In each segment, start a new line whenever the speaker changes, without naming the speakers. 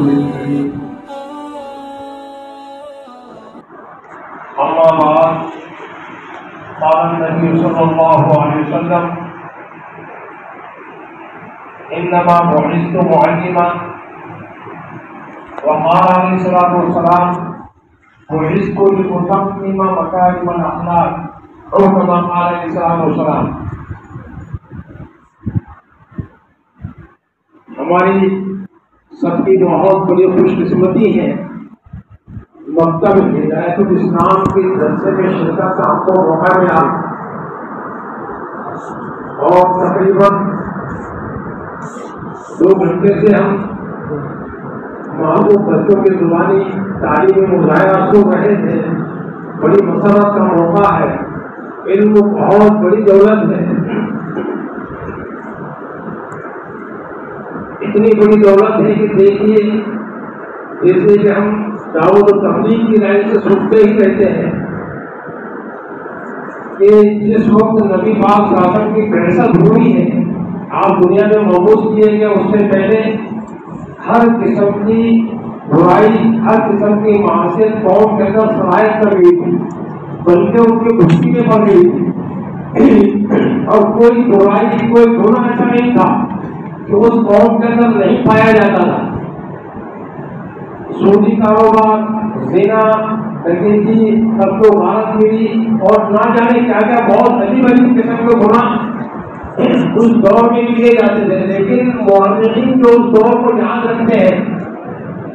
رسول الكريم أما بعد قال النبي صلى الله عليه وسلم إنما بعثت معلما وقال عليه الصلاة والسلام بعثت لأتمم مكارم الأخلاق أو كما قال عليه الصلاة والسلام. ہماری سب کی بہت بڑی خوش قسمتی ہے مکتب ہدایت الاسلام کے جلسے میں شرکت کا ہم کو موقع ملا اور تقریباً 2 گھنٹے سے ہم محبوب بچوں کی زبانی تعلیم مظاہرہ سن رہے تھے. بڑی مسرت کا موقع ہے. علم بہت بڑی دولت ہے. اتنی بڑی دولت ہے کہ دیکھیے جیسے کہ ہم دعوت و تبلیغ کی لائن سے سنتے ہی رہتے ہیں کہ جس وقت نبی پاک صلی اللہ علیہ وسلم کی بعثت ہوئی ہے, آپ دنیا میں مبعوث کیے گئے, اس سے پہلے ہر قسم کی برائی, ہر قسم کی معصیت قوم کے اندر صلاحیت کر گئی تھی, بلکہ ان کی بھٹی میں پڑ گئی تھی. اور کوئی برائی, کوئی گناہ ایسا نہیں تھا کہ اس قوم کے اندر نہیں پایا جاتا تھا. سودی کاروبار, زنا, ڈکیتی, قتل و غارت گیری اور نہ جانے کیا کیا بہت عجیب عجیب قسم کے گناہ اس دور میں کیے جاتے تھے. لیکن مورخین جو اس دور کو یاد رکھتے ہیں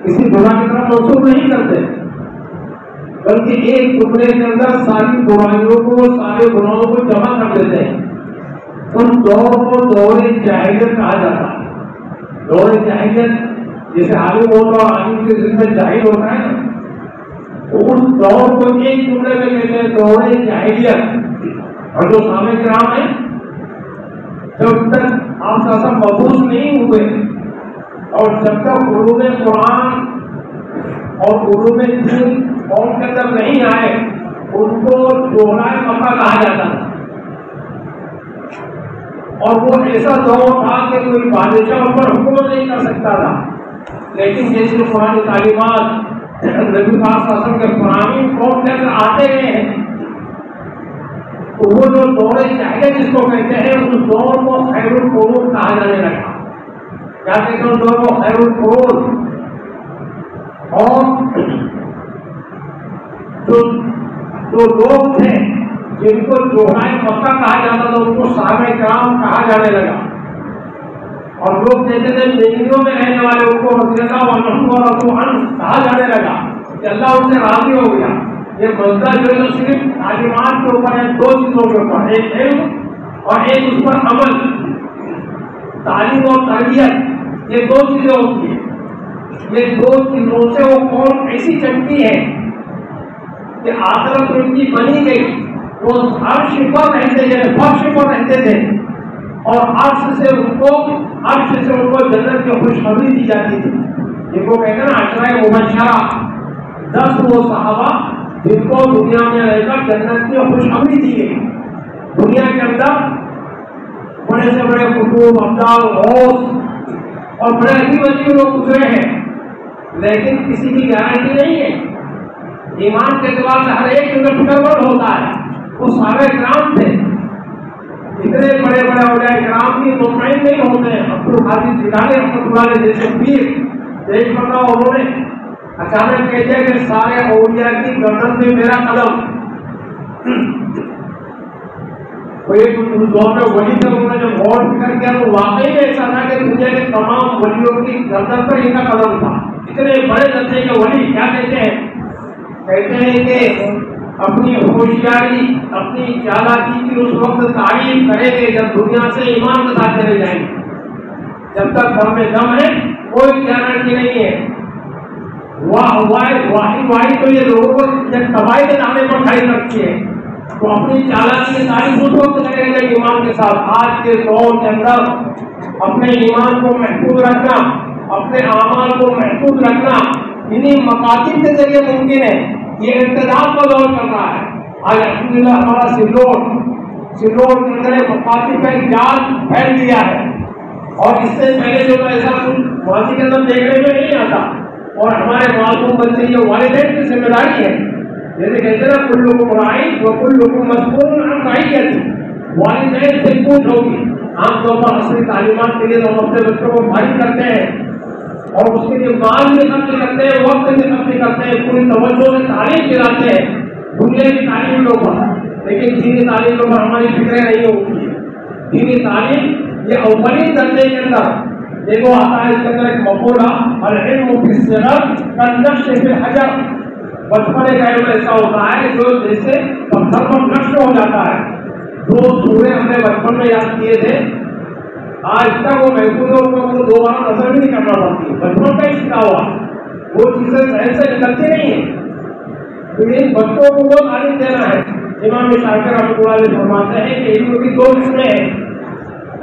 کسی گناہ کی طرف منسوخ نہیں کرتے, بلکہ ایک ٹکڑے کے اندر ساری برائیوں کو, سارے گناہوں کو جمع کر دیتے ہیں. ان دور کو دور جاہلیت کہا جاتا ہے. دور جاہلیت جیسے عالم ہوتا ہے, عالم کے ذمہ جاہل ہوتا ہے, تو اس دور کو ایک ٹکڑے میں کہتے ہیں دور جاہلیت. اور جو صحابہ کرام ہیں جب تک آپ کا سب مبعوث نہیں ہوئے اور جب تک علوم قرآن اور علوم دین قوم کے اندر نہیں آئے, ان کو جوہرائے مکہ کہا جاتا ہے. اور وہ ایسا دور تھا کہ کوئی بادشاہ پر حکومت نہیں کر سکتا تھا. لیکن جیسے قرآن تعلیمات نبی پاک صلی اللہ علیہ وسلم کے قرآن قوم کے اندر آتے ہیں, تو وہ جو دور جاہلیت جس کو کہتے ہیں اس دور کو خیر القرون کہا جانے لگا. کیا کہتے ہیں اس دور کو خیر القرون. اور جو لوگ تھے جن کو جوہرائے مکہ کہا جاتا تھا ان کو صحابہ کرام کہا جانے لگا. اور لوگ کہتے تھے مدینوں میں رہنے والے ان کو رضی اللہ عنہ کہا جانے لگا کہ اللہ ان سے راضی ہو گیا. یہ مسئلہ جو ہے صرف تعلیمات کے اوپر ہے, 2 چیزوں کے اوپر, ایک علم اور ایک اس پر عمل. تعلیم اور تربیت یہ 2 چیزیں ہوتی ہیں. یہ 2 چیزوں سے وہ قوم ایسی چمکی ہے کہ آخرت ان کی بنی گئی. وہ عرش پر رہتے تھے, فرش پر رہتے تھے, اور عرش سے ان کو جنت کی خوشخبری دی جاتی تھی. جن کو کہتے ہیں نا عشرہ مبشرہ, 10 وہ صحابہ جن کو دنیا میں رہ کر جنت کی خوشخبری دی گئی. دنیا کے اندر بڑے سے بڑے قطب, ابدال, غوث اور بڑے عجیب عجیب لوگ گزرے ہیں, لیکن کسی کی گارنٹی نہیں ہے. ایمان کے اعتبار سے ہر ایک اندر فکر ہوتا ہے. وہ صحابہ کرام تھے, اتنے بڑے بڑے اولیاء کرام بھی مطمئن نہیں ہوتے ہیں. عبد القادر جیلانی رحمۃ اللہ علیہ جیسے پیر دیکھ پڑا, انہوں نے اچانک کہتے ہیں کہ سارے اولیاء کی گردن میں میرا قدم. ایک دور میں ولی تھے, انہوں نے جب غور فکر کیا تو واقعی میں ایسا تھا کہ دنیا کے تمام ولیوں کی گردن پر ان کا قدم تھا. اتنے بڑے درجے کے ولی. کیا کہتے ہیں کہ اپنی ہوشیاری, اپنی چالاکی کی اس وقت تعریف کریں گے جب دنیا سے ایمان کے ساتھ چلے جائیں گے. جب تک دم میں دم ہے کوئی گارنٹی نہیں ہے. واحد تو یہ لوگوں کو تباہی کے دانے پر کھڑی رکھتی ہے. تو اپنی چالاکی کی تعریف اس وقت کریں گے ایمان کے ساتھ. آج کے دور کے اندر اپنے ایمان کو محفوظ رکھنا, اپنے اعمال کو محفوظ رکھنا انہیں مقاصد کے ذریعے ممکن ہے. یہ انتظام کا دور چل رہا ہے. آج الحمدللہ ہمارا سلوٹ کے اندر مقاصد کا ایک جال پھیل گیا ہے. اور اس سے پہلے جو ایسا ماضی کے اندر دیکھنے میں نہیں آتا. اور ہمارے معصوم بچے یہ والدین کی ذمہ داری ہے. جیسے کہتے ہیں نا کلکم راعٍ وکلکم مسئول عن رعیتہ، والدین سے پوچھ ہوگی. عام طور پر عصری تعلیمات کے لیے ہم اپنے بچوں کو فارغ کرتے ہیں اور اس کے لیے مال بھی خرچ کرتے ہیں، وقت بھی خرچ کرتے ہیں، پوری توجہ سے تعلیم دلاتے ہیں دنیا کی تعلیم کے اوپر، لیکن دینی تعلیم کے اوپر ہماری فکریں نہیں ہوتی. دینی تعلیم یہ اولین درجے کے اندر دیکھو آتا ہے. اس کے اندر ایک مقولہ العلم فی الصغر کالنقش فی الحجر، بچپن ایک علم ایسا ہوتا ہے جو جیسے پتھر پر نقش ہو جاتا ہے. جو سورے ہم نے بچپن میں یاد کیے تھے آج تک وہ محفوظ ہے، ان کو دوبارہ نظر بھی نہیں کرنا پڑتی. بچپن کا ہی سکھا ہوا وہ چیزیں ذہن سے نکلتی نہیں ہیں. تو ان بچوں کو وہ تعلیم دینا ہے. امام شافعی رحمۃ اللہ علیہ فرماتے ہیں کہ علم کی دو قسمیں ہیں.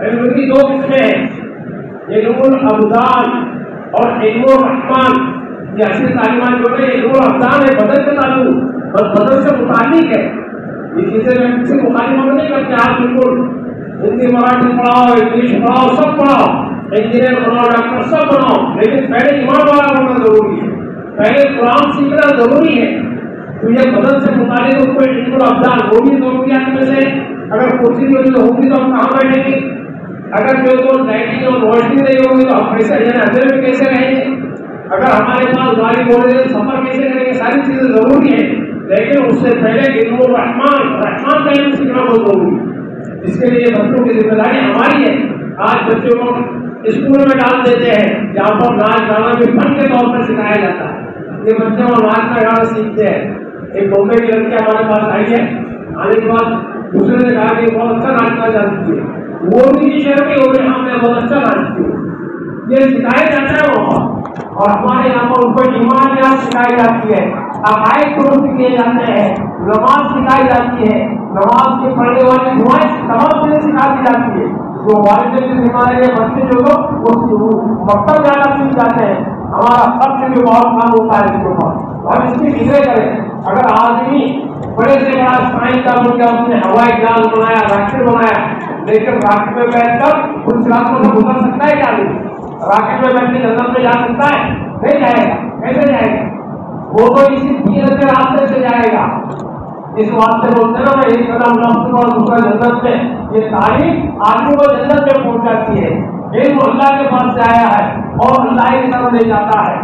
علم کی دو قسمیں ہیں، علم الابدان اور علم الرحمان. یہ اصلی تعلیمات جو ہے علم الابدان ہے، بدن سے تعلق، بدن سے متعلق ہے. یہ چیزیں میں کسی مخالفت نہیں کرتے. آپ بالکل ہندی مراٹھی پڑھاؤ، انگلش پڑھاؤ، سب پڑھاؤ، انجینئر بناؤ، ڈاکٹر سب بناؤ، لیکن پہلے ایمان والا ہونا ضروری ہے. پہلے قرآن سیکھنا ضروری ہے. تو یہ بدن سے متعلق اس کو علم الابدان وہ بھی ضروریات میں سے. اگر کرسی نہیں ہوگی تو ہوگی تو ہم کہاں بیٹھیں گے؟ اگر جو تو لائٹنگ اور روشنی نہیں ہوگی تو ہم کیسے اندر میں کیسے رہیں گے؟ اگر ہمارے پاس گاڑی گھوڑے سے سفر کیسے کریں گے؟ ساری چیزیں ضروری ہیں، لیکن اس سے پہلے علم الرحمان، رحمان کا علم سیکھنا بہت ضروری ہے. اس کے لیے بچوں کی ذمہ داری ہماری ہے. آج بچوں کو اسکول میں ڈال دیتے ہیں جہاں پر ناچ گانا بھی فن کے طور پر سکھایا جاتا ہے. یہ بچے وہ ناچنا گانا سیکھتے ہیں. ایک بمبئی کی لڑکی ہمارے پاس آئی ہے، آنے کے بعد دوسرے نے کہا کہ بہت اچھا ناچنا جانتی ہے. وہ بھی شرمی ہو گئی، ہم نے بہت اچھا ناچتی ہوں. یہ سکھایا جاتا ہے وہاں. اور ہمارے یہاں پر ان کو ایمانیات سکھائی جاتی ہے، عقائد درست کیے جاتے ہیں، نماز سکھائی جاتی ہے، نماز کے پڑھنے والی دعائیں تمام چیزیں سکھا دی جاتی ہے. جو والدین کی ذمہ داری ہے بچے جو لوگ وہ مکتب جانا سیکھ جاتے ہیں. ہمارا خرچ بھی بہت کام ہوتا ہے اس کے اوپر. اور اس کی فکر کریں. اگر آدمی بڑے سے بڑا سائنس کا بن گیا، اس نے ہوائی جہاز بنایا، راکٹ بنایا، لیکن راکٹ میں بیٹھ کر ان راستوں سے گزر سکتا ہے کیا نہیں؟ راکٹ میں بیٹھ کے جنت میں جا سکتا ہے؟ نہیں جائے گا. کیسے جائے گا؟ وہ تو اسی تین کے راستے سے جائے گا. اس واسطے بولتے ہیں نا میں ایک قدم نفس اور دوسرا جنت میں. یہ تعلیم آدمی کو جنت میں پہنچاتی ہے. علم اللہ کے پاس سے آیا ہے اور اللہ کی طرف لے جاتا ہے.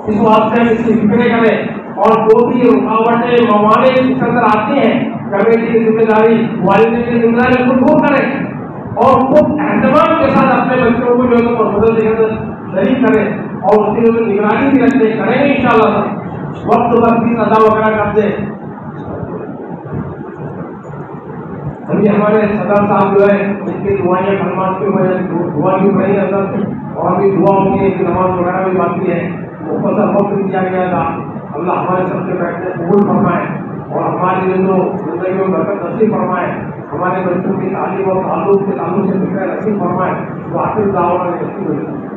اس واسطے ہم اس کی فکر کریں. اور جو بھی رکاوٹیں موانع اس اندر آتی ہیں، کمیٹی کی ذمہ داری، والدین کی ذمہ داری خود دور کریں اور خود اہتمام کے ساتھ اپنے بچوں کو جو ہے پرورش کے اندر شریک کریں اور اس کی نگرانی بھی رکھتے کریں گے انشاءاللہ. وقت پر بھی ادا وغیرہ کر دیں. ابھی ہمارے صدر صاحب جو ہے ان کی دعائیں کلمات کی وجہ دعا بھی پڑھی اثر اور ابھی دعا ہوگی کہ نماز وغیرہ بھی باقی ہے. مختصر وقت دیا گیا تھا. اللہ ہمارے سب کے بیٹھنے قبول فرمائے اور ہماری جو زندگی میں برکت نصیب فرمائے. ہمارے بچوں کی تعلیم اور تعلق کے تعلق سے فکر نصیب فرمائے. تو آخر دعوت